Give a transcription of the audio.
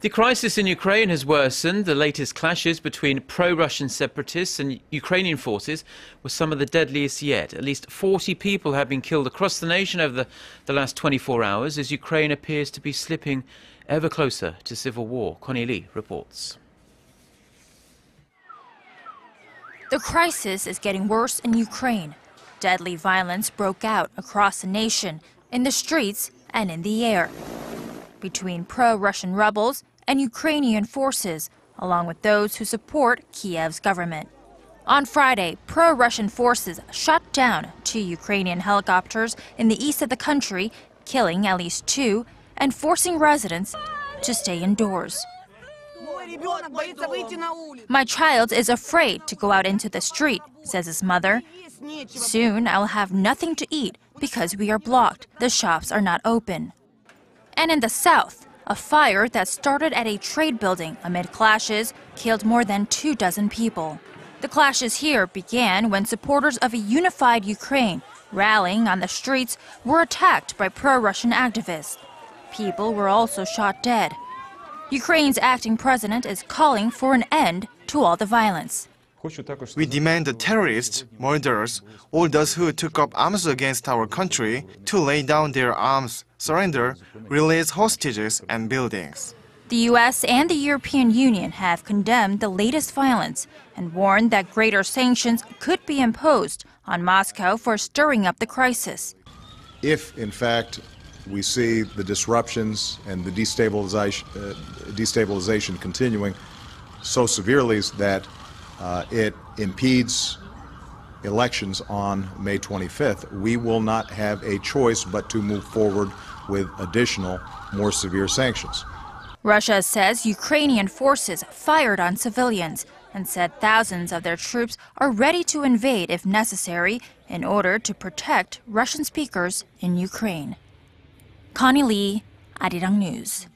The crisis in Ukraine has worsened. The latest clashes between pro-Russian separatists and Ukrainian forces were some of the deadliest yet. At least 40 people have been killed across the nation over the last 24 hours as Ukraine appears to be slipping ever closer to civil war. Connie Lee reports. The crisis is getting worse in Ukraine. Deadly violence broke out across the nation, in the streets and in the air, between pro-Russian rebels and Ukrainian forces, along with those who support Kiev's government. On Friday, pro-Russian forces shot down 2 Ukrainian helicopters in the east of the country, killing at least 2 and forcing residents to stay indoors. "My child is afraid to go out into the street," says his mother. "Soon I'll have nothing to eat because we are blocked. The shops are not open." And in the south, a fire that started at a trade building amid clashes killed more than 24 people. The clashes here began when supporters of a unified Ukraine rallying on the streets were attacked by pro-Russian activists. People were also shot dead. Ukraine's acting president is calling for an end to all the violence. We demand the terrorists, murderers, all those who took up arms against our country to lay down their arms, surrender, release hostages and buildings. The U.S. and the European Union have condemned the latest violence and warned that greater sanctions could be imposed on Moscow for stirring up the crisis. If, in fact, we see the disruptions and the destabilization continuing so severely that it impedes elections on May 25th, we will not have a choice but to move forward with additional, more severe sanctions. Russia says Ukrainian forces fired on civilians and said thousands of their troops are ready to invade if necessary in order to protect Russian speakers in Ukraine. Connie Lee, Arirang News.